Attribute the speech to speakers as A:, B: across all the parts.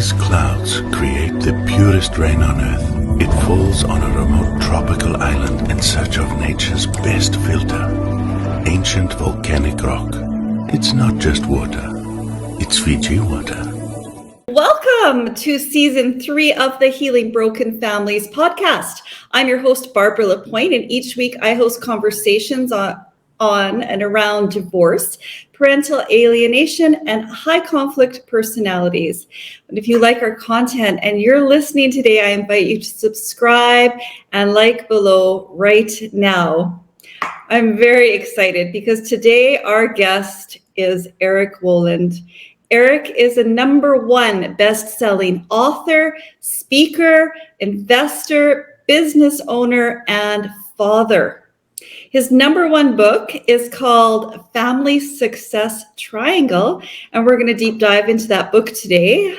A: These clouds create the purest rain on Earth. It falls on a remote tropical island in search of nature's best filter. Ancient volcanic rock. It's not just water. It's Fiji water.
B: Welcome to Season 3 of the Healing Broken Families podcast. I'm your host, Barbara Lapointe, and each week I host conversations on and around divorce, parental alienation, and high conflict personalities. And if you like our content and you're listening today, I invite you to subscribe and like below right now. I'm very excited because today our guest is M Wohlwend. Eric is a #1 best-selling author, speaker, investor, business owner, and father. His #1 book is called Family Success Triangle, and we're going to deep dive into that book today.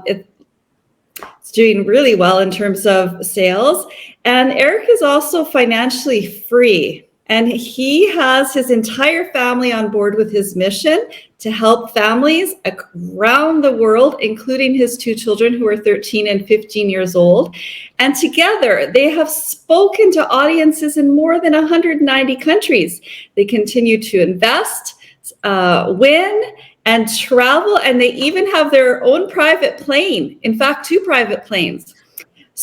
B: It's doing really well in terms of sales. And Eric is also financially free, and he has his entire family on board with his mission to help families around the world, including his 2 children who are 13 and 15 years old. And together, they have spoken to audiences in more than 190 countries. They continue to invest, win, and travel, and they even have their own private plane. In fact, 2 private planes.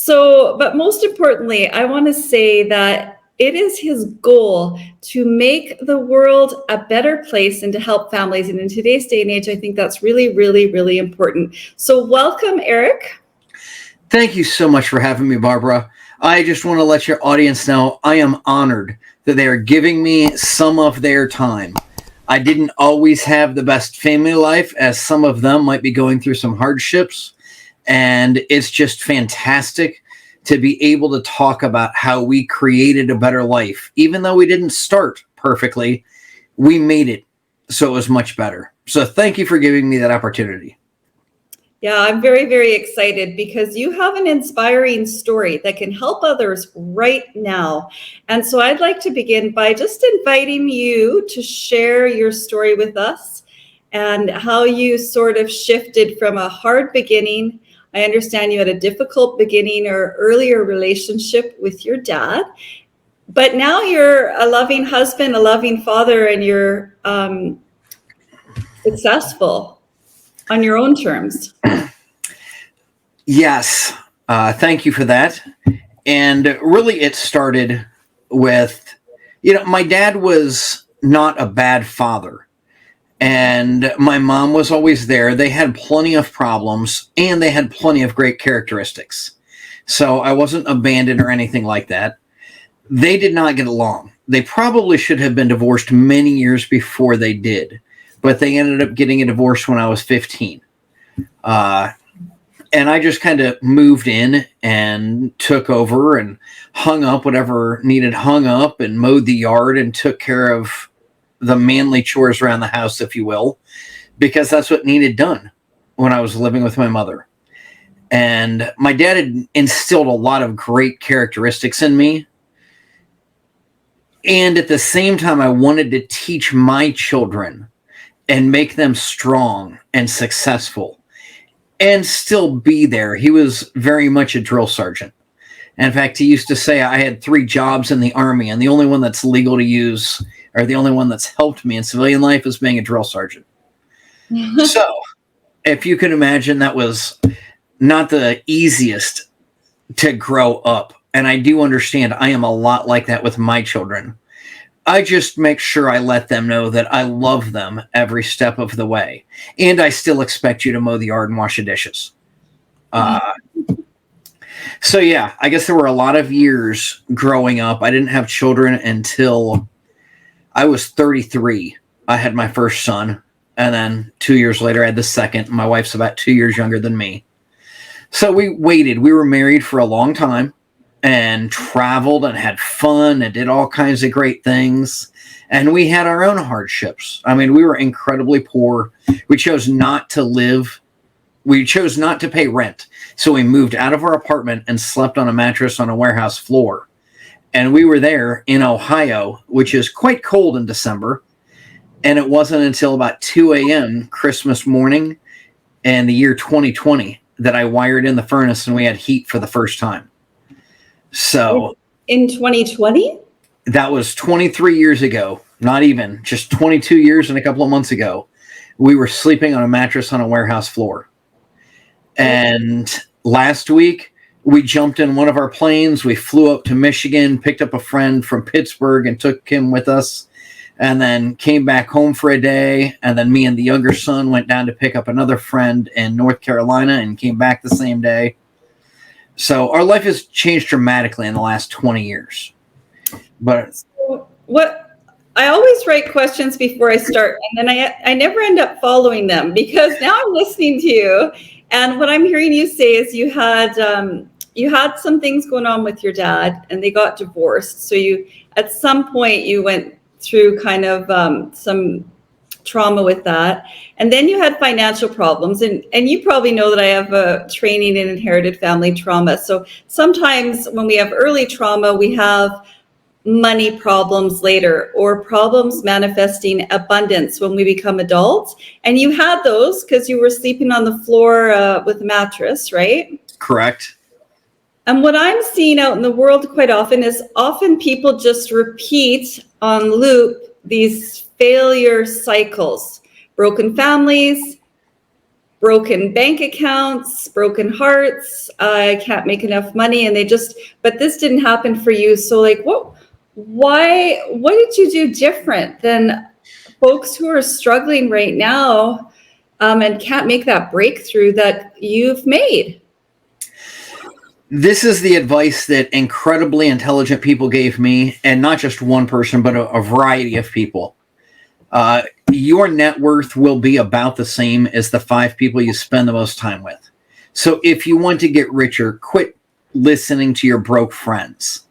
B: But most importantly, I want to say that it is his goal to make the world a better place and to help families. And in today's day and age, I think that's really, really, really important. So welcome, Eric.
C: Thank you so much for having me, Barbara. I just want to let your audience know I am honored that they are giving me some of their time. I didn't always have the best family life, as some of them might be going through some hardships. And it's just fantastic to be able to talk about how we created a better life. Even though we didn't start perfectly, we made it so it was much better. So thank you for giving me that opportunity.
B: Yeah, I'm very, very excited because you have an inspiring story that can help others right now. And so I'd like to begin by just inviting you to share your story with us and how you sort of shifted from a hard beginning. I understand you had a difficult beginning or earlier relationship with your dad, but now you're a loving husband, a loving father, and you're successful on your own terms.
C: Yes. Thank you for that. And really it started with, my dad was not a bad father. And my mom was always there. They had plenty of problems and they had plenty of great characteristics. So I wasn't abandoned or anything like that. They did not get along. They probably should have been divorced many years before they did, but they ended up getting a divorce when I was 15. And I just kind of moved in and took over and hung up whatever needed hung up and mowed the yard and took care of the manly chores around the house, if you will, because that's what needed done when I was living with my mother. And my dad had instilled a lot of great characteristics in me. And at the same time, I wanted to teach my children and make them strong and successful and still be there. He was very much a drill sergeant. In fact, he used to say I had 3 jobs in the Army, and the only one that's legal to use, or the only one that's helped me in civilian life, is being a drill sergeant. So, if you can imagine, that was not the easiest to grow up. And I do understand I am a lot like that with my children. I just make sure I let them know that I love them every step of the way. And I still expect you to mow the yard and wash the dishes. So yeah, I guess there were a lot of years growing up. I didn't have children until I was 33. I had my first son. And then 2 years later, I had the second. My wife's about 2 years younger than me. So we waited. We were married for a long time and traveled and had fun and did all kinds of great things. And we had our own hardships. I mean, we were incredibly poor. We chose not to live. We chose not to pay rent. So we moved out of our apartment and slept on a mattress on a warehouse floor. And we were there in Ohio, which is quite cold in December. And it wasn't until about 2 a.m. Christmas morning in the year 2020 that I wired in the furnace and we had heat for the first time. So
B: in 2020?
C: That was 23 years ago, not even, just 22 years and a couple of months ago. We were sleeping on a mattress on a warehouse floor. And last week, we jumped in one of our planes. We flew up to Michigan, picked up a friend from Pittsburgh and took him with us, and then came back home for a day. And then me and the younger son went down to pick up another friend in North Carolina and came back the same day. So our life has changed dramatically in the last 20 years. But
B: so what I always write questions before I start, and then I never end up following them, because now I'm listening to you, and what I'm hearing you say is you had some things going on with your dad, and they got divorced. So you, at some point, you went through kind of some trauma with that, and then you had financial problems, and you probably know that I have a training in inherited family trauma. So sometimes when we have early trauma, we have money problems later, or problems manifesting abundance when we become adults. And you had those because you were sleeping on the floor with a mattress, right?
C: Correct.
B: And what I'm seeing out in the world quite often is people just repeat on loop these failure cycles: broken families, broken bank accounts, broken hearts. I can't make enough money. And but this didn't happen for you. So like, what did you do different than folks who are struggling right now and can't make that breakthrough that you've made?
C: This is the advice that incredibly intelligent people gave me, and not just one person, but a variety of people. Your net worth will be about the same as the 5 people you spend the most time with. So if you want to get richer, quit listening to your broke friends.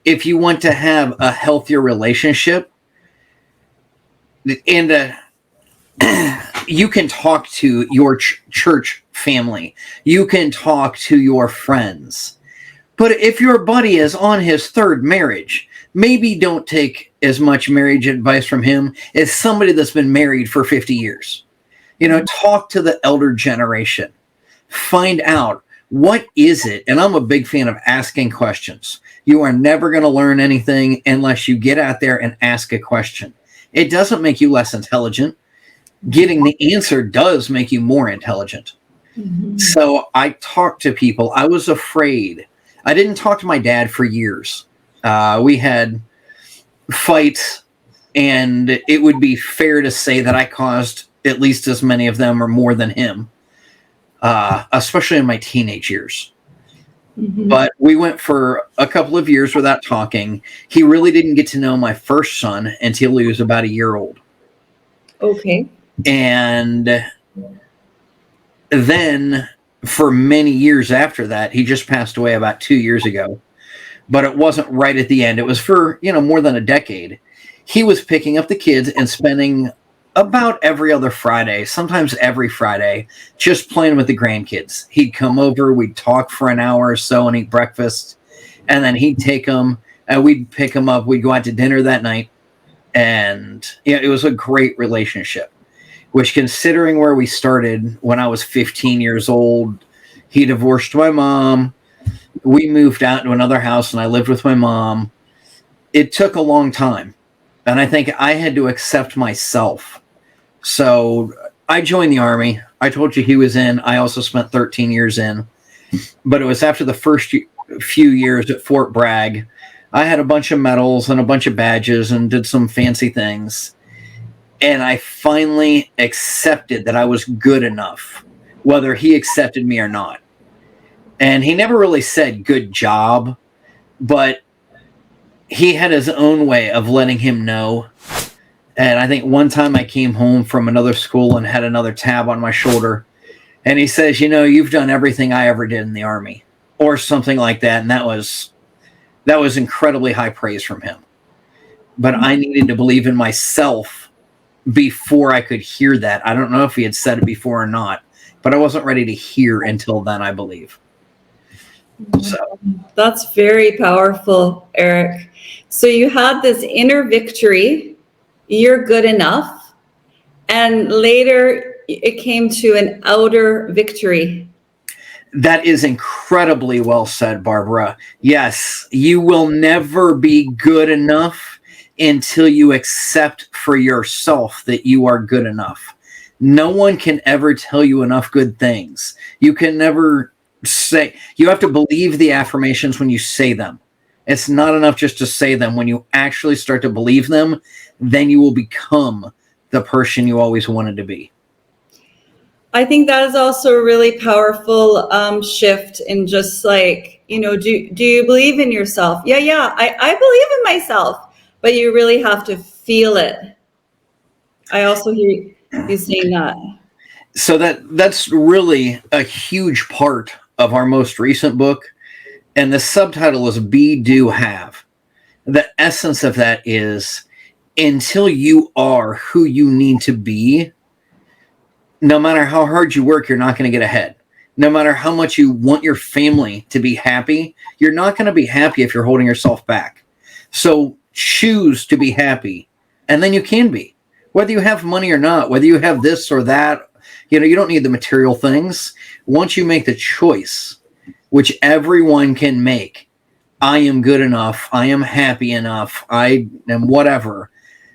C: If you want to have a healthier relationship, and you can talk to your church family, you can talk to your friends. But if your buddy is on his 3rd marriage, maybe don't take as much marriage advice from him as somebody that's been married for 50 years. Talk to the elder generation. Find out, what is it? And I'm a big fan of asking questions. You are never going to learn anything unless you get out there and ask a question. It doesn't make you less intelligent. Getting the answer does make you more intelligent. Mm-hmm. So I talked to people. I was afraid. I didn't talk to my dad for years. We had fights, and it would be fair to say that I caused at least as many of them or more than him, especially in my teenage years. Mm-hmm. But we went for a couple of years without talking. He really didn't get to know my first son until he was about a year old.
B: Okay.
C: And then for many years after that, he just passed away about 2 years ago. But it wasn't right at the end. It was for, more than a decade. He was picking up the kids and spending about every other Friday, sometimes every Friday, just playing with the grandkids. He'd come over, we'd talk for an hour or so and eat breakfast, and then he'd take them, and we'd pick them up. We'd go out to dinner that night, and it was a great relationship, which, considering where we started when I was 15 years old, he divorced my mom. We moved out to another house, and I lived with my mom. It took a long time, and I think I had to accept myself. So I joined the Army. I told you he was in. I also spent 13 years in. But it was after the first few years at Fort Bragg. I had a bunch of medals and a bunch of badges and did some fancy things. And I finally accepted that I was good enough, whether he accepted me or not. And he never really said good job, but he had his own way of letting him know. And I think one time I came home from another school and had another tab on my shoulder. And he says, you've done everything I ever did in the Army, or something like that. And that was incredibly high praise from him. But I needed to believe in myself before I could hear that. I don't know if he had said it before or not, but I wasn't ready to hear until then, I believe. So
B: that's very powerful, Eric. So you had this inner victory. You're good enough. And later it came to an outer victory.
C: That is incredibly well said, Barbara. Yes, you will never be good enough until you accept for yourself that you are good enough. No one can ever tell you enough good things. You can never say, you have to believe the affirmations when you say them. It's not enough just to say them. When you actually start to believe them, then you will become the person you always wanted to be.
B: I think that is also a really powerful shift in just like, do you believe in yourself? Yeah, I believe in myself, but you really have to feel it. I also hear you saying that.
C: So that's really a huge part of our most recent book. And the subtitle is Be, Do, Have. The essence of that is, until you are who you need to be, no matter how hard you work, you're not going to get ahead. No matter how much you want your family to be happy, you're not going to be happy if you're holding yourself back. So choose to be happy, and then you can be. Whether you have money or not, whether you have this or that, you don't need the material things. Once you make the choice, which everyone can make, I am good enough, I am happy enough, I am whatever,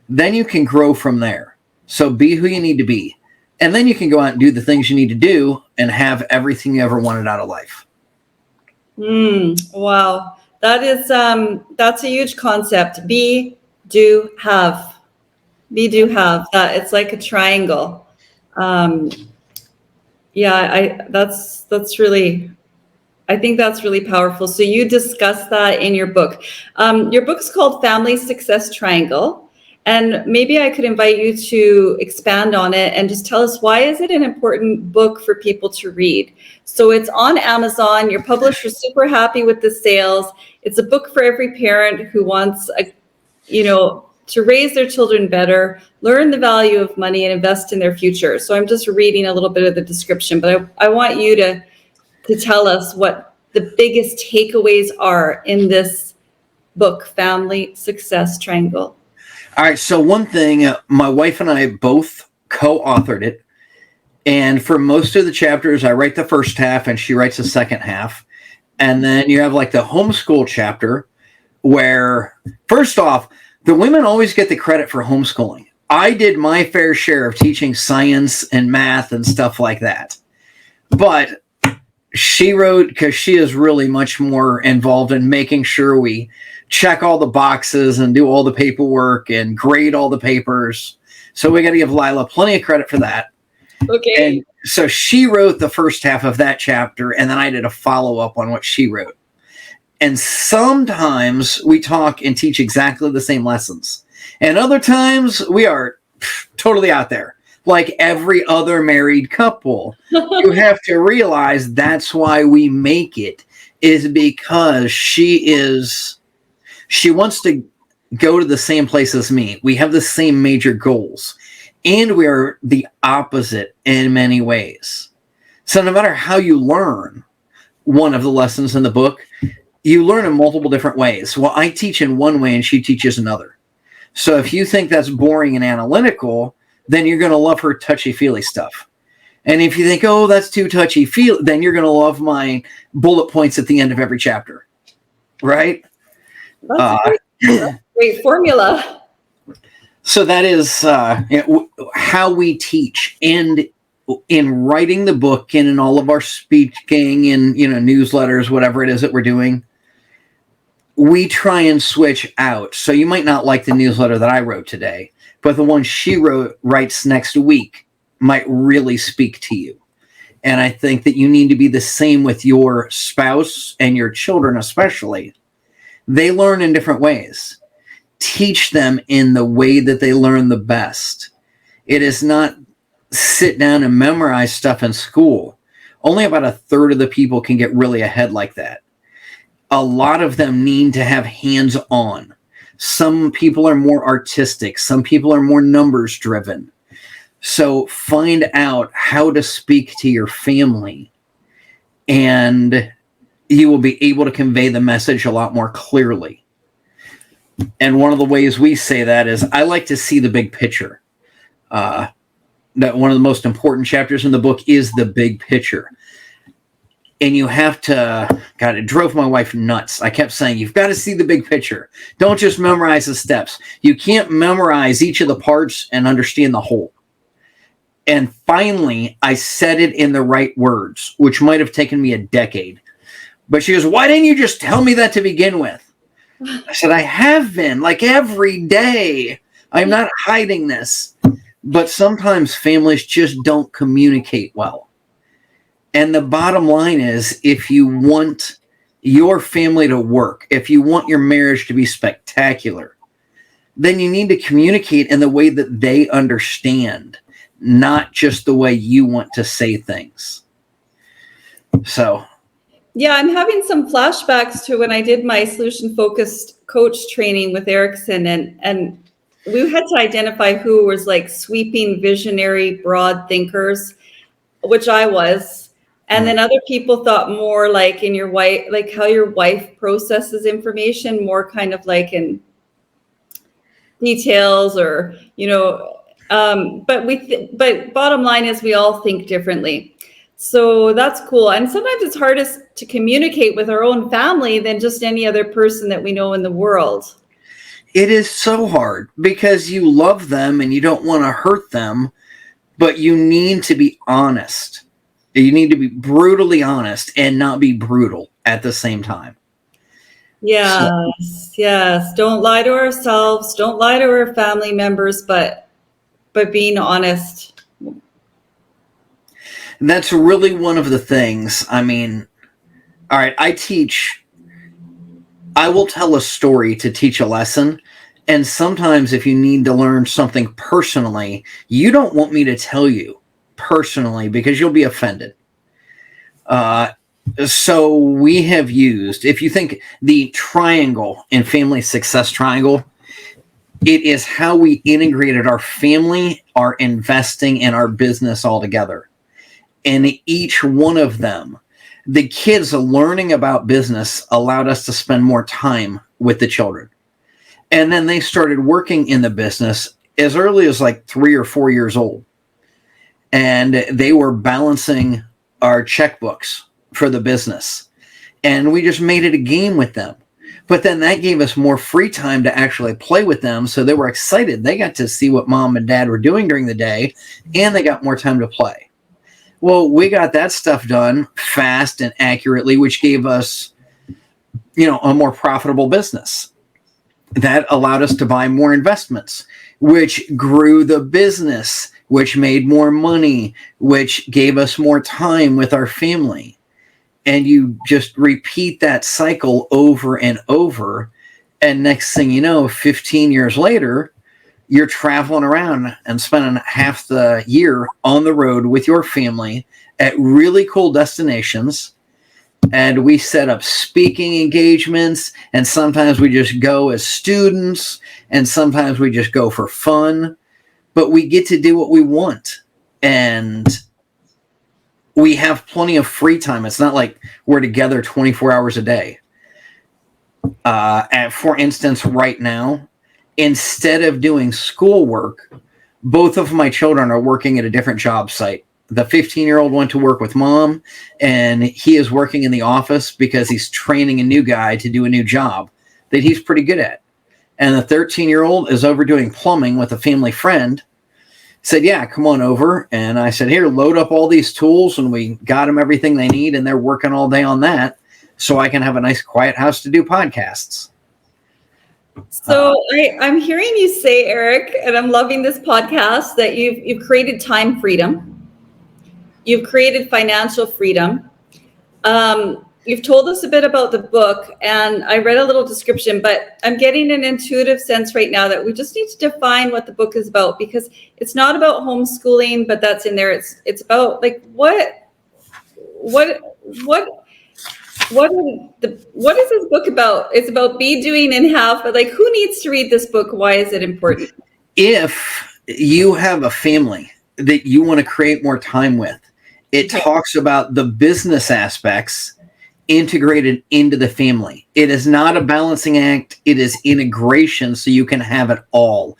C: then you can grow from there. So be who you need to be. And then you can go out and do the things you need to do and have everything you ever wanted out of life.
B: Wow. That's a huge concept. Be, do, have. Be, do, have. It's like a triangle. I think that's really powerful. So you discuss that in your book. Your book is called Family Success Triangle. And maybe I could invite you to expand on it and just tell us, why is it an important book for people to read? So it's on Amazon. Your publisher's super happy with the sales. It's a book for every parent who wants, to raise their children better, learn the value of money, and invest in their future. So I'm just reading a little bit of the description, but I want you to tell us what the biggest takeaways are in this book, Family Success Triangle.
C: All right. So one thing, my wife and I both co-authored it. And for most of the chapters, I write the first half and she writes the second half. And then you have like the homeschool chapter where, first off, the women always get the credit for homeschooling. I did my fair share of teaching science and math and stuff like that. But she wrote, because she is really much more involved in making sure we check all the boxes and do all the paperwork and grade all the papers. So we got to give Lila plenty of credit for that.
B: Okay.
C: And so she wrote the first half of that chapter, and then I did a follow-up on what she wrote. And sometimes we talk and teach exactly the same lessons. And other times we are totally out there. Like every other married couple, you have to realize that's why we make it, is because she wants to go to the same place as me. We have the same major goals, and we are the opposite in many ways. So no matter how you learn one of the lessons in the book, you learn in multiple different ways. Well, I teach in one way and she teaches another. So if you think that's boring and analytical, then you're going to love her touchy-feely stuff. And if you think, oh, that's too touchy-feely, then you're going to love my bullet points at the end of every chapter. Right?
B: That's a great formula.
C: So that is how we teach. And in writing the book and in all of our speaking and newsletters, whatever it is that we're doing, we try and switch out. So you might not like the newsletter that I wrote today, but the one she writes next week might really speak to you. And I think that you need to be the same with your spouse and your children especially. They learn in different ways. Teach them in the way that they learn the best. It is not sit down and memorize stuff in school. Only about a third of the people can get really ahead like that. A lot of them need to have hands-on. Some people are more artistic. Some people are more numbers driven. So find out how to speak to your family, and you will be able to convey the message a lot more clearly. And one of the ways we say that is, I like to see the big picture. That one of the most important chapters in the book is the big picture. And you have to, God, it drove my wife nuts. I kept saying, you've got to see the big picture. Don't just memorize the steps. You can't memorize each of the parts and understand the whole. And finally, I said it in the right words, which might have taken me a decade. But she goes, why didn't you just tell me that to begin with? I said, I have been, like every day. I'm not hiding this. But sometimes families just don't communicate well. And the bottom line is, if you want your family to work, if you want your marriage to be spectacular, then you need to communicate in the way that they understand, not just the way you want to say things. So,
B: yeah, I'm having some flashbacks to when I did my solution-focused coach training with Erickson, and we had to identify who was like sweeping, visionary, broad thinkers, which I was. And then other people thought more like in your wife, like how your wife processes information, more kind of like in details or, but bottom line is we all think differently. So that's cool. And sometimes it's hardest to communicate with our own family than just any other person that we know in the world.
C: It is so hard because you love them and you don't want to hurt them, but you need to be honest. You need to be brutally honest and not be brutal at the same time.
B: Yes. Don't lie to ourselves. Don't lie to our family members, but being honest.
C: That's really one of the things. I mean, all right, I will tell a story to teach a lesson. And sometimes if you need to learn something personally, you don't want me to tell you personally because you'll be offended. So we have used, if you think the triangle in family success triangle, it is how we integrated our family, our investing, and our business all together. And each one of them, the kids learning about business allowed us to spend more time with the children. And then they started working in the business as early as like 3 or 4 years old. And they were balancing our checkbooks for the business. And we just made it a game with them. But then that gave us more free time to actually play with them. So they were excited. They got to see what mom and dad were doing during the day, and they got more time to play. Well, we got that stuff done fast and accurately, which gave us, a more profitable business. That allowed us to buy more investments, which grew the business, which made more money, which gave us more time with our family. And you just repeat that cycle over and over. And next thing you know, 15 years later, you're traveling around and spending half the year on the road with your family at really cool destinations. And we set up speaking engagements, and sometimes we just go as students, and sometimes we just go for fun. But we get to do what we want, and we have plenty of free time. It's not like we're together 24 hours a day. For instance, right now, instead of doing schoolwork, both of my children are working at a different job site. The 15-year-old went to work with mom, and he is working in the office because he's training a new guy to do a new job that he's pretty good at. And the 13-year-old is over doing plumbing with a family friend. Said, yeah, come on over. And I said, here, load up all these tools. And we got them everything they need. And they're working all day on that so I can have a nice quiet house to do podcasts.
B: So I'm hearing you say, Eric, and I'm loving this podcast, that you've created time freedom. You've created financial freedom. You've told us a bit about the book, and I read a little description, but I'm getting an intuitive sense right now that we just need to define what the book is about, because it's not about homeschooling, but that's in there. It's about like what is this book about? It's about be, doing, and have, but like who needs to read this book? Why is it important?
C: If you have a family that you want to create more time with, it talks about the business aspects integrated into the family. It is not a balancing act. It is integration, so you can have it all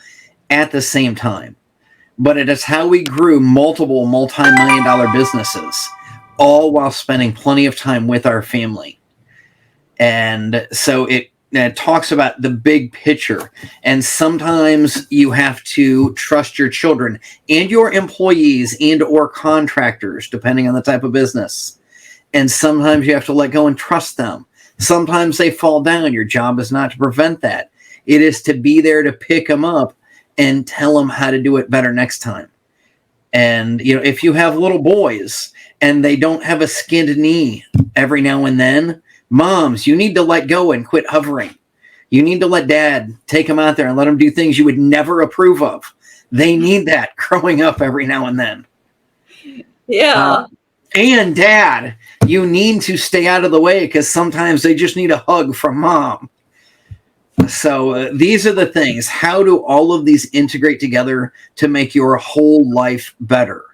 C: at the same time. But it is how we grew multiple multi-million-dollar businesses all while spending plenty of time with our family. And so it talks about the big picture. And sometimes you have to trust your children and your employees and or contractors, depending on the type of business. And sometimes you have to let go and trust them. Sometimes they fall down. Your job is not to prevent that. It is to be there to pick them up and tell them how to do it better next time. And, if you have little boys and they don't have a skinned knee every now and then, moms, you need to let go and quit hovering. You need to let dad take them out there and let them do things you would never approve of. They need that growing up every now and then.
B: Yeah.
C: And dad, you need to stay out of the way because sometimes they just need a hug from mom. So these are the things. How do all of these integrate together to make your whole life better?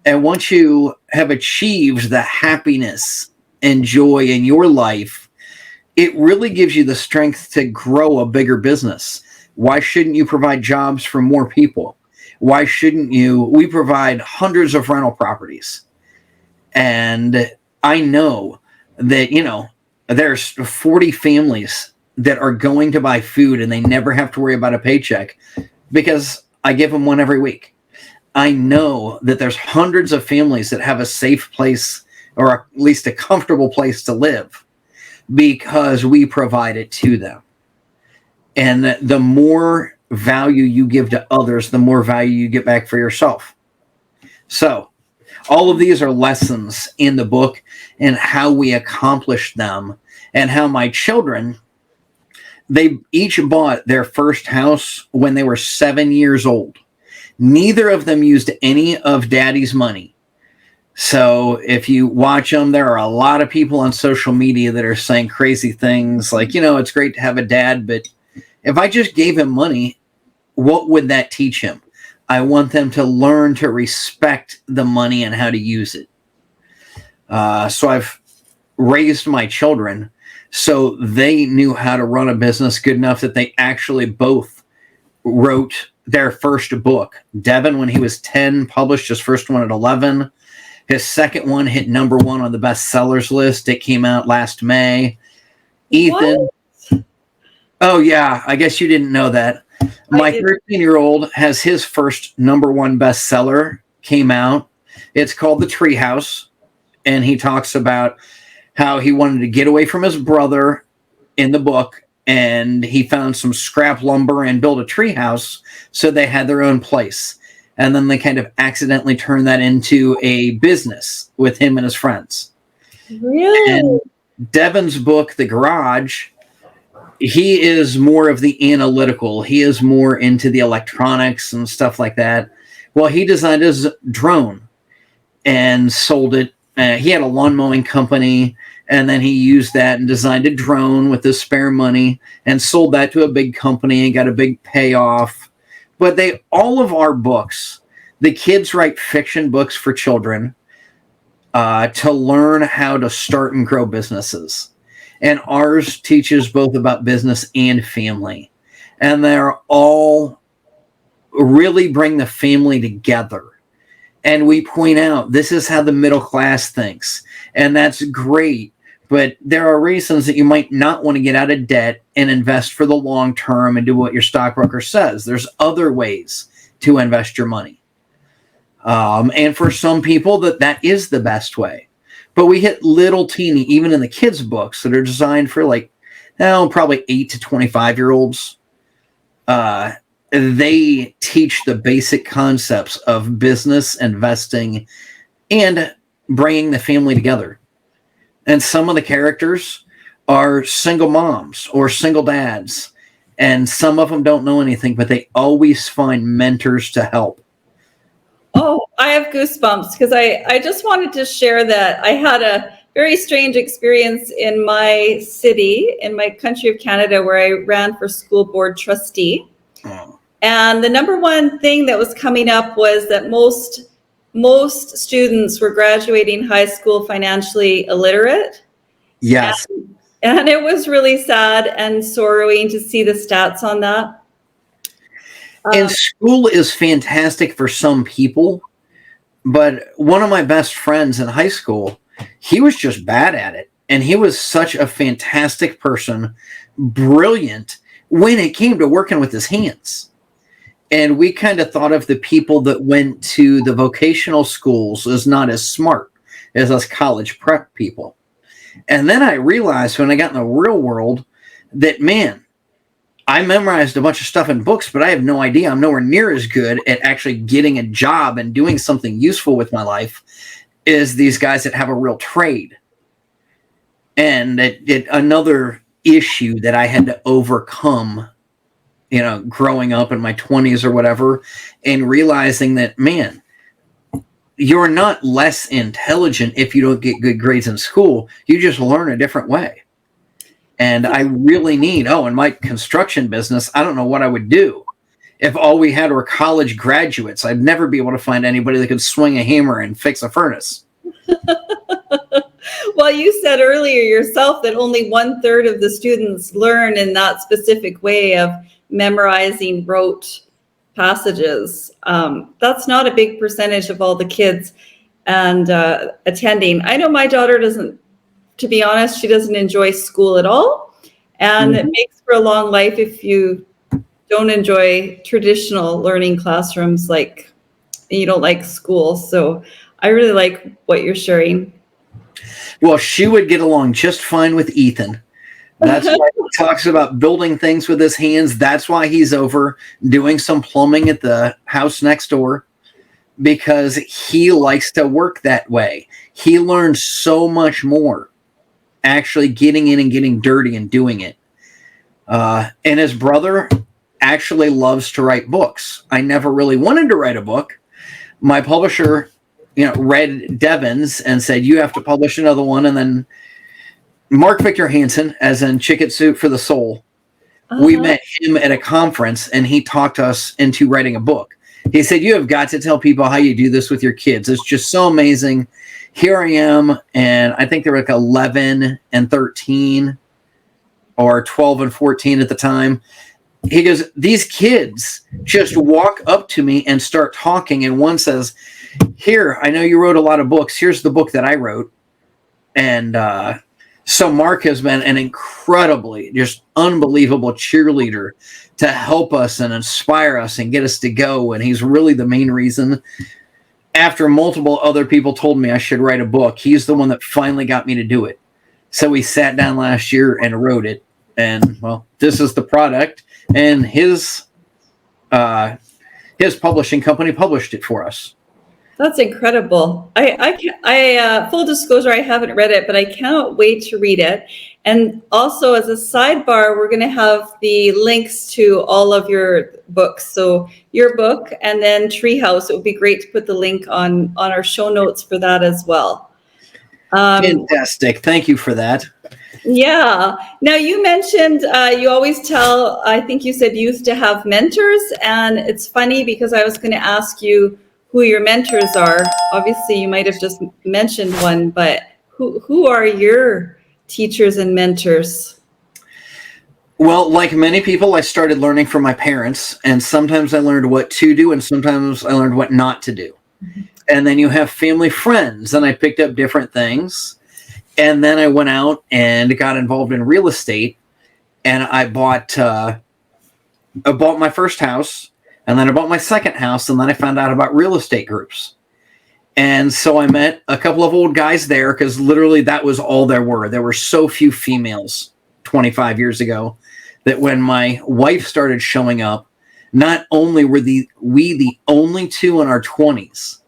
C: And once you have achieved the happiness and joy in your life, it really gives you the strength to grow a bigger business. Why shouldn't you provide jobs for more people? Why shouldn't you? We provide hundreds of rental properties. And I know that, there's 40 families that are going to buy food and they never have to worry about a paycheck because I give them one every week. I know that there's hundreds of families that have a safe place or at least a comfortable place to live because we provide it to them. And the more value you give to others, the more value you get back for yourself. So all of these are lessons in the book and how we accomplish them and how my children, they each bought their first house when they were 7 years old. Neither of them used any of daddy's money. So if you watch them, there are a lot of people on social media that are saying crazy things like, it's great to have a dad, but if I just gave him money, what would that teach him? I want them to learn to respect the money and how to use it. So I've raised my children so they knew how to run a business good enough that they actually both wrote their first book. Devin, when he was 10, published his first one at 11. His second one hit #1 on the bestsellers list. It came out last May. Ethan. What? Oh, yeah. I guess you didn't know that. My 13-year-old has his first #1 bestseller came out. It's called The Treehouse. And he talks about how he wanted to get away from his brother in the book. And he found some scrap lumber and built a treehouse so they had their own place. And then they kind of accidentally turned that into a business with him and his friends.
B: Really?
C: And Devin's book, The Garage, he is more of the analytical. He is more into the electronics and stuff like that. Well, he designed his drone and sold it. He had a lawn mowing company, and then he used that and designed a drone with his spare money and sold that to a big company and got a big payoff. But all of our books, the kids write fiction books for children to learn how to start and grow businesses. And ours teaches both about business and family. And they're all really bring the family together. And we point out, this is how the middle class thinks. And that's great. But there are reasons that you might not want to get out of debt and invest for the long term and do what your stockbroker says. There's other ways to invest your money. And for some people, that is the best way. But we hit little teeny, even in the kids' books that are designed for probably 8 to 25-year-olds. They teach the basic concepts of business, investing, and bringing the family together. And some of the characters are single moms or single dads. And some of them don't know anything, but they always find mentors to help.
B: Oh, I have goosebumps because I just wanted to share that I had a very strange experience in my city, in my country of Canada, where I ran for school board trustee. Oh. And the #1 thing that was coming up was that most students were graduating high school financially illiterate.
C: Yes.
B: And it was really sad and sorrowing to see the stats on that.
C: And school is fantastic for some people, But one of my best friends in high school, he was just bad at it. And he was such a fantastic person, brilliant when it came to working with his hands. And we kind of thought of the people that went to the vocational schools as not as smart as us college prep people. And then I realized when I got in the real world that, man, I memorized a bunch of stuff in books, but I have no idea. I'm nowhere near as good at actually getting a job and doing something useful with my life as these guys that have a real trade. And another issue that I had to overcome, growing up in my 20s or whatever, and realizing that, man, you're not less intelligent if you don't get good grades in school. You just learn a different way. And I really need, in my construction business, I don't know what I would do if all we had were college graduates. I'd never be able to find anybody that could swing a hammer and fix a furnace.
B: Well, you said earlier yourself that only 1/3 of the students learn in that specific way of memorizing rote passages. That's not a big percentage of all the kids and attending. I know my daughter doesn't, to be honest, she doesn't enjoy school at all. And it makes for a long life if you don't enjoy traditional learning classrooms, like you don't like school. So I really like what you're sharing.
C: Well, she would get along just fine with Ethan. That's why he talks about building things with his hands. That's why he's over doing some plumbing at the house next door, because he likes to work that way. He learns so much more actually getting in and getting dirty and doing it. And his brother actually loves to write books. I never really wanted to write a book. My publisher, read Devon's and said, you have to publish another one. And then Mark Victor Hansen, as in Chicken Soup for the Soul, we met him at a conference and he talked us into writing a book. He said, you have got to tell people how you do this with your kids. It's just so amazing. Here I am, and I think they were like 11 and 13 or 12 and 14 at the time. He goes, these kids just walk up to me and start talking, and one says, here, I know you wrote a lot of books. Here's the book that I wrote. And so Mark has been an incredibly, just unbelievable cheerleader to help us and inspire us and get us to go. And he's really the main reason. After multiple other people told me I should write a book, he's the one that finally got me to do it. So we sat down last year and wrote it. And, well, this is the product. And his publishing company published it for us.
B: That's incredible. I full disclosure, I haven't read it, but I cannot wait to read it. And also, as a sidebar, we're going to have the links to all of your books. So your book and then Treehouse. It would be great to put the link on our show notes for that as well.
C: Fantastic. Thank you for that.
B: Yeah. Now, you mentioned you always tell, I think you said youth to have mentors. And it's funny because I was going to ask you who your mentors are. Obviously, you might have just mentioned one, but who are your teachers and mentors?
C: Well, like many people, I started learning from my parents, and sometimes I learned what to do, and sometimes I learned what not to do. Mm-hmm. And then you have family friends, and I picked up different things. And then I went out and got involved in real estate, and I bought my first house. And then I bought my second house, and then I found out about real estate groups. And so I met a couple of old guys there, because literally that was all there were. There were so few females 25 years ago that when my wife started showing up, not only were we the only two in our 20s,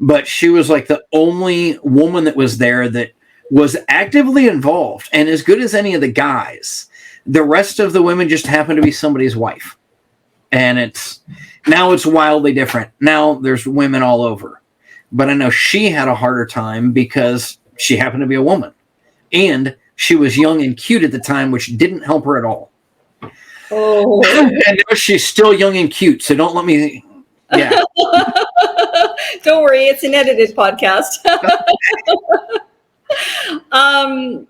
C: but she was like the only woman that was there that was actively involved and as good as any of the guys. The rest of the women just happened to be somebody's wife. And now it's wildly different. Now there's women all over. But I know she had a harder time because she happened to be a woman. And she was young and cute at the time, which didn't help her at all.
B: Oh.
C: And she's still young and cute, so don't let me... Yeah.
B: Don't worry, it's an edited podcast. I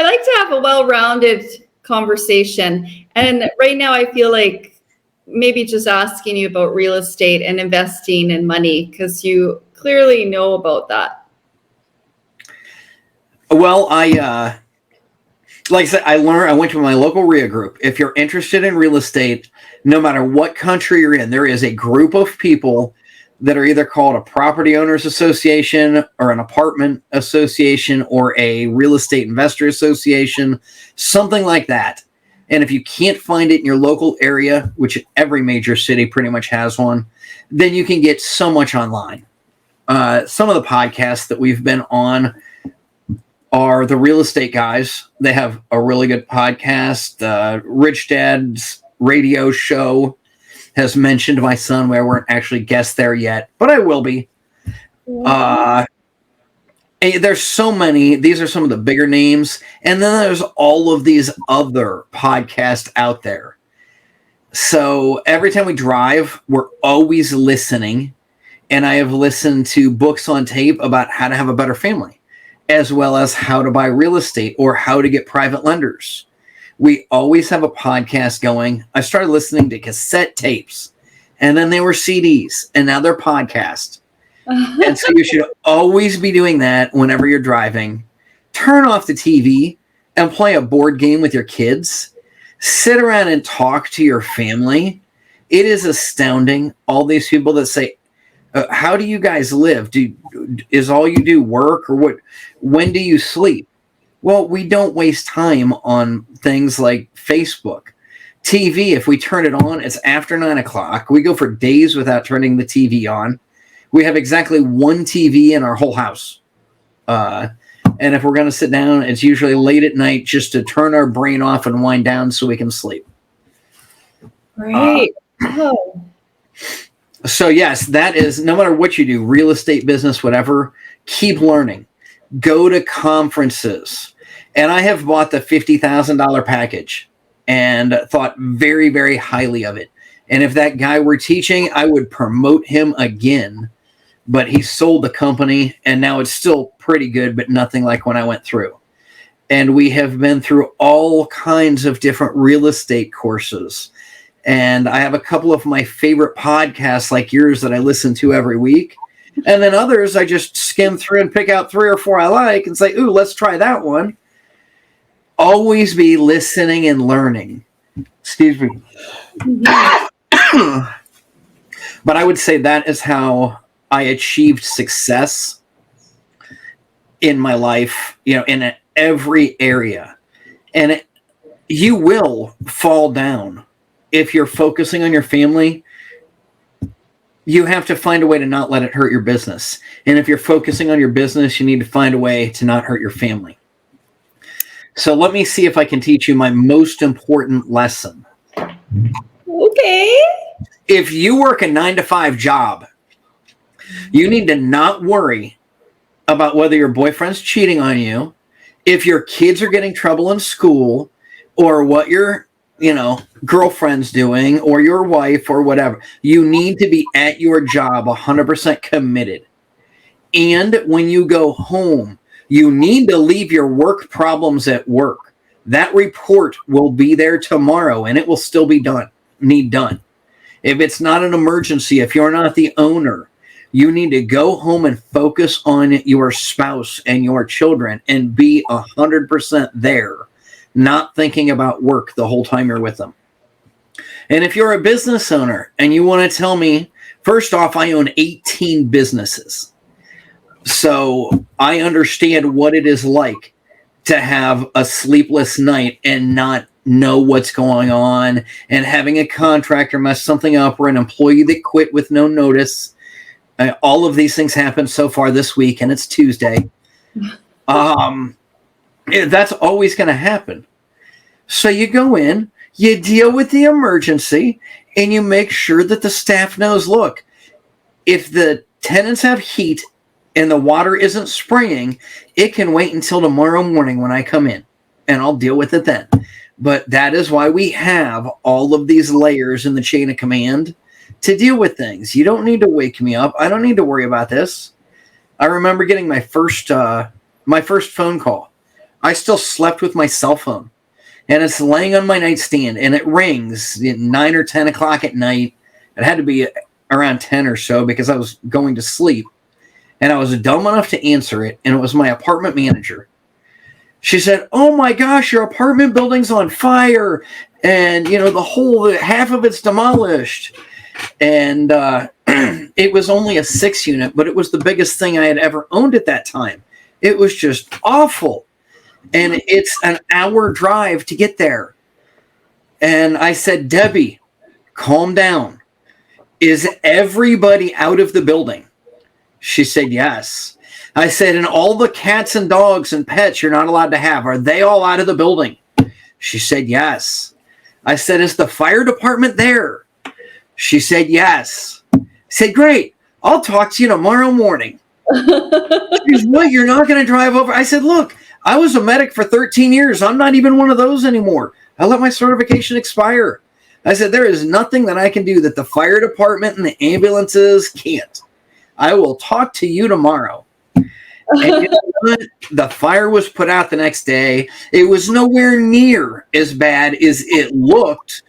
B: like to have a well-rounded conversation. And right now I feel like maybe just asking you about real estate and investing and money, because you clearly know about that.
C: Well, like I said, I went to my local RIA group. If you're interested in real estate, no matter what country you're in, there is a group of people that are either called a property owners association or an apartment association or a real estate investor association, something like that. And if you can't find it in your local area, which every major city pretty much has one, then you can get so much online. Some of the podcasts that we've been on are the real estate guys. They have a really good podcast. Rich Dad's radio show has mentioned my son. We weren't actually guests there yet, but I will be. There's so many. These are some of the bigger names. And then there's all of these other podcasts out there. So every time we drive, we're always listening. And I have listened to books on tape about how to have a better family, as well as how to buy real estate or how to get private lenders. We always have a podcast going. I started listening to cassette tapes, and then they were CDs, and now they're podcasts. And so you should always be doing that whenever you're driving. Turn off the TV and play a board game with your kids. Sit around and talk to your family. It is astounding. All these people that say, how do you guys live? Is all you do work, or what? When do you sleep? Well, we don't waste time on things like Facebook. TV, if we turn it on, it's after 9 o'clock. We go for days without turning the TV on. We have exactly one TV in our whole house. And if we're going to sit down, it's usually late at night just to turn our brain off and wind down so we can sleep.
B: Right.
C: So yes, that is, no matter what you do, real estate, business, whatever, keep learning. Go to conferences. And I have bought the $50,000 package and thought very, very highly of it. And if that guy were teaching, I would promote him again. But he sold the company, and now it's still pretty good, but nothing like when I went through. And we have been through all kinds of different real estate courses. And I have a couple of my favorite podcasts like yours that I listen to every week. And then others I just skim through and pick out 3 or 4 I like and say, ooh, let's try that one. Always be listening and learning. Excuse me. But I would say that is how I achieved success in my life, in every area. And you will fall down if you're focusing on your family. You have to find a way to not let it hurt your business. And if you're focusing on your business, you need to find a way to not hurt your family. So let me see if I can teach you my most important lesson.
B: Okay.
C: If you work a 9-to-5 job, you need to not worry about whether your boyfriend's cheating on you, if your kids are getting trouble in school, or what your girlfriend's doing, or your wife, or whatever. You need to be at your job 100% committed. And when you go home, you need to leave your work problems at work. That report will be there tomorrow, and it will still be done. If it's not an emergency, if you're not the owner, you need to go home and focus on your spouse and your children and be 100% there, not thinking about work the whole time you're with them. And if you're a business owner and you want to tell me, first off, I own 18 businesses. So I understand what it is like to have a sleepless night and not know what's going on, and having a contractor mess something up, or an employee that quit with no notice. All of these things happened so far this week, and it's Tuesday. That's always going to happen. So you go in, you deal with the emergency, and you make sure that the staff knows, look, if the tenants have heat and the water isn't spraying, it can wait until tomorrow morning when I come in, and I'll deal with it then. But that is why we have all of these layers in the chain of command to deal with things. You don't need to wake me up. I don't need to worry about this. I remember getting my first phone call. I still slept with my cell phone, and it's laying on my nightstand, and it rings at 9 or 10 o'clock at night. It had to be around 10 or so because I was going to sleep. and I was dumb enough to answer it, and it was my apartment manager. She said, "Oh my gosh, your apartment building's on fire, and the half of it's demolished." And it was only a 6-unit, but it was the biggest thing I had ever owned at that time. It was just awful. And it's an hour drive to get there. And I said, "Debbie, calm down. Is everybody out of the building?" She said, "Yes." I said, "And all the cats and dogs and pets you're not allowed to have, are they all out of the building?" She said, "Yes." I said, "Is the fire department there?" She said, "Yes." I said, "Great. I'll talk to you tomorrow morning." She said, "What? You're not going to drive over?" I said, "Look, I was a medic for 13 years. I'm not even one of those anymore. I let my certification expire." I said, "There is nothing that I can do that the fire department and the ambulances can't. I will talk to you tomorrow." And you know what? The fire was put out the next day. It was nowhere near as bad as it looked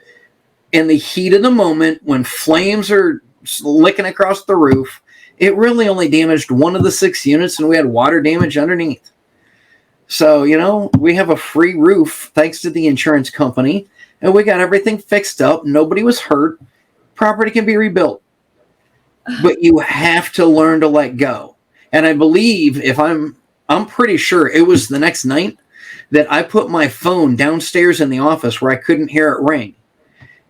C: in the heat of the moment when flames are licking across the roof. It really only damaged one of the 6 units, and we had water damage underneath. So, we have a free roof thanks to the insurance company, and we got everything fixed up. Nobody was hurt. Property can be rebuilt. But you have to learn to let go. And I believe, I'm pretty sure it was the next night that I put my phone downstairs in the office where I couldn't hear it ring.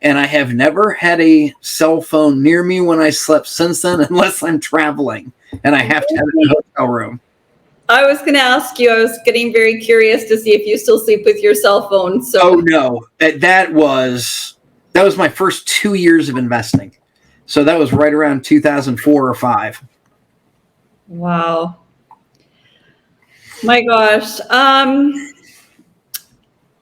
C: And I have never had a cell phone near me when I slept since then, unless I'm traveling and I have to have it in a hotel room.
B: I was going to ask you, I was getting very curious to see if you still sleep with your cell phone. So.
C: Oh, no. That was my first 2 years of investing. So that was right around 2004 or 5.
B: Wow. My gosh.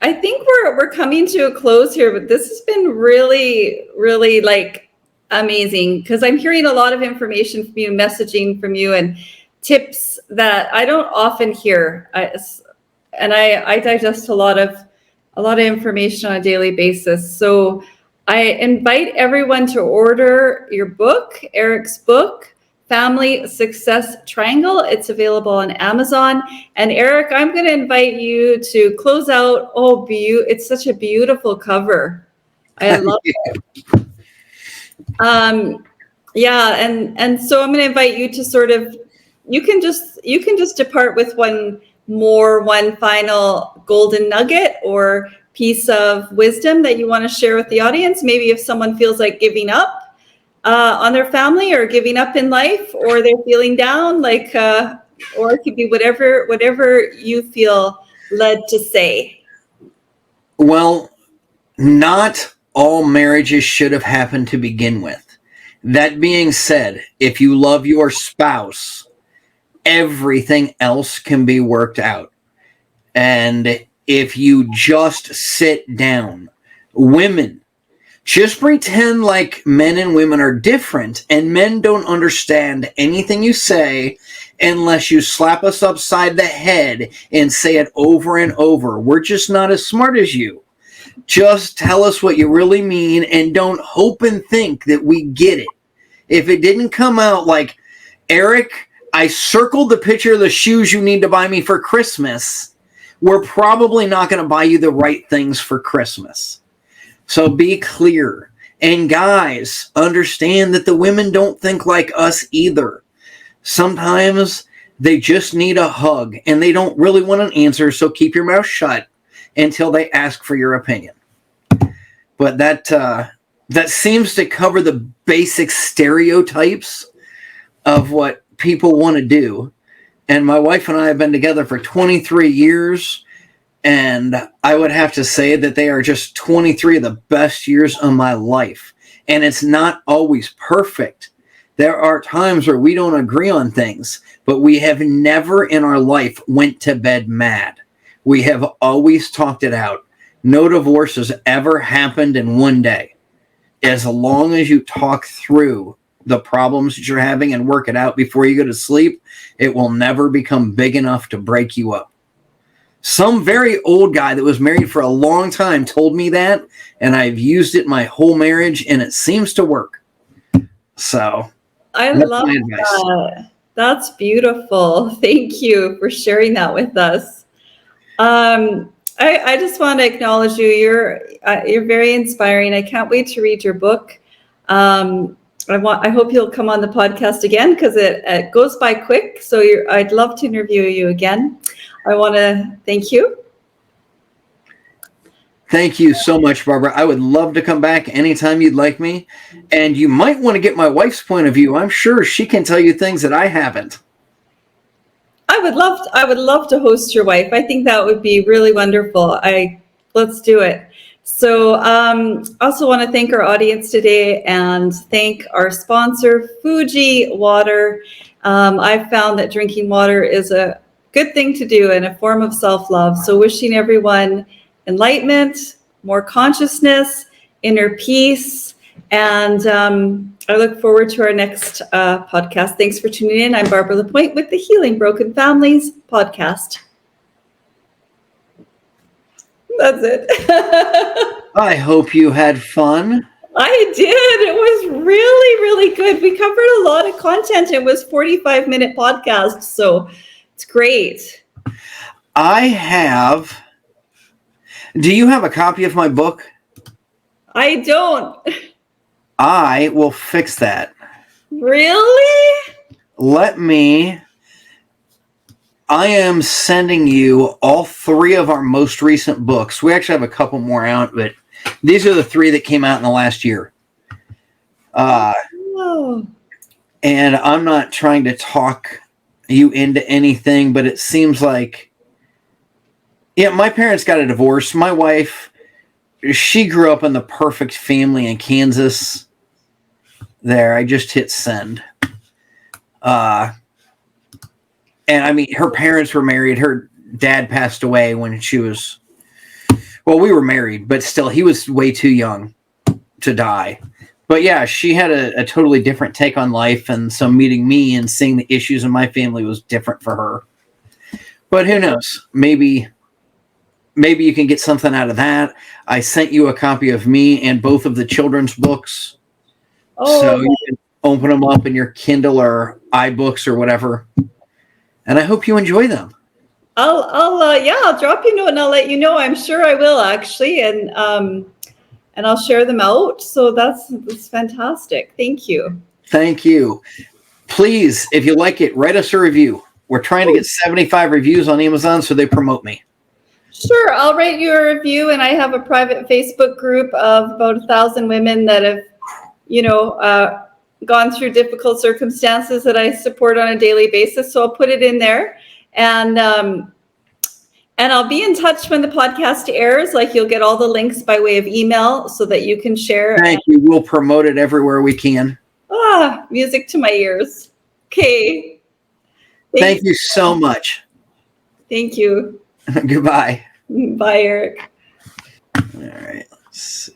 B: I think we're coming to a close here, but this has been really, really amazing, because I'm hearing a lot of information from you, messaging from you, and tips that I don't often hear. I digest a lot of information on a daily basis. So I invite everyone to order your book, Eric's book, Family Success Triangle. It's available on Amazon. And Eric, I'm going to invite you to close out. Oh, it's such a beautiful cover. I love it. Yeah, and so I'm going to invite you to sort of, you can just depart with one final golden nugget or piece of wisdom that you want to share with the audience. Maybe if someone feels like giving up on their family, or giving up in life, or they're feeling down, or it could be whatever you feel led to say.
C: Well, not all marriages should have happened to begin with. That being said, if you love your spouse, everything else can be worked out. And if you just sit down, women, just pretend like men and women are different, and men don't understand anything you say unless you slap us upside the head and say it over and over. We're just not as smart as you. Just tell us what you really mean, and don't hope and think that we get it. If it didn't come out like, "Eric, I circled the picture of the shoes you need to buy me for Christmas," we're probably not going to buy you the right things for Christmas. So be clear. And guys, understand that the women don't think like us either. Sometimes they just need a hug, and they don't really want an answer, so keep your mouth shut until they ask for your opinion. But that seems to cover the basic stereotypes of what people want to do. And my wife and I have been together for 23 years. And I would have to say that they are just 23 of the best years of my life. And it's not always perfect. There are times where we don't agree on things, but we have never in our life went to bed mad. We have always talked it out. No divorce has ever happened in one day. As long as you talk through the problems that you're having and work it out before you go to sleep, it will never become big enough to break you up. Some very old guy that was married for a long time told me that, and I've used it my whole marriage, and it seems to work. So
B: I love that. That's beautiful. Thank you for sharing that with us. I just want to acknowledge you. You're very inspiring. I can't wait to read your book. I hope you'll come on the podcast again because it goes by quick. So I'd love to interview you again. I want to thank you.
C: Thank you so much, Barbara. I would love to come back anytime you'd like me. And you might want to get my wife's point of view. I'm sure she can tell you things that I haven't.
B: I would love to host your wife. I think that would be really wonderful. Let's do it. So also want to thank our audience today and thank our sponsor, Fuji Water. I've found that drinking water is a good thing to do and a form of self-love. So wishing everyone enlightenment, more consciousness, inner peace, and I look forward to our next podcast. Thanks for tuning in. I'm Barbara Lapointe with the Healing Broken Families podcast. That's it.
C: I hope you had fun.
B: I did. It was really, really good. We covered a lot of content. It was 45-minute podcast, so it's great.
C: Do you have a copy of my book?
B: I don't.
C: I will fix that.
B: Really?
C: I am sending you all 3 of our most recent books. We actually have a couple more out, but these are the 3 that came out in the last year.
B: Oh.
C: And I'm not trying to talk you into anything, but it seems like, yeah, my parents got a divorce. My wife, she grew up in the perfect family in Kansas. There, I just hit send. And I mean, her parents were married. Her dad passed away when we were married, but still, he was way too young to die. But yeah, she had a totally different take on life. And so meeting me and seeing the issues in my family was different for her. But who knows? Maybe you can get something out of that. I sent you a copy of me and both of the children's books.
B: Oh.
C: So you can open them up in your Kindle or iBooks or whatever. And I hope you enjoy them.
B: I'll drop you a note and I'll let you know. I'm sure I will actually, and I'll share them out. So that's fantastic. Thank you.
C: Thank you. Please, if you like it, write us a review. We're trying to get 75 reviews on Amazon, so they promote me.
B: Sure, I'll write you a review, and I have a private Facebook group of about 1,000 women that have, gone through difficult circumstances that I support on a daily basis. So I'll put it in there, and I'll be in touch when the podcast airs. Like, you'll get all the links by way of email so that you can share.
C: Thank you. We'll promote it everywhere we can.
B: Music to my ears. Okay.
C: Thank you so much.
B: Thank you.
C: Goodbye.
B: Bye, Eric.
C: All right. Let's see.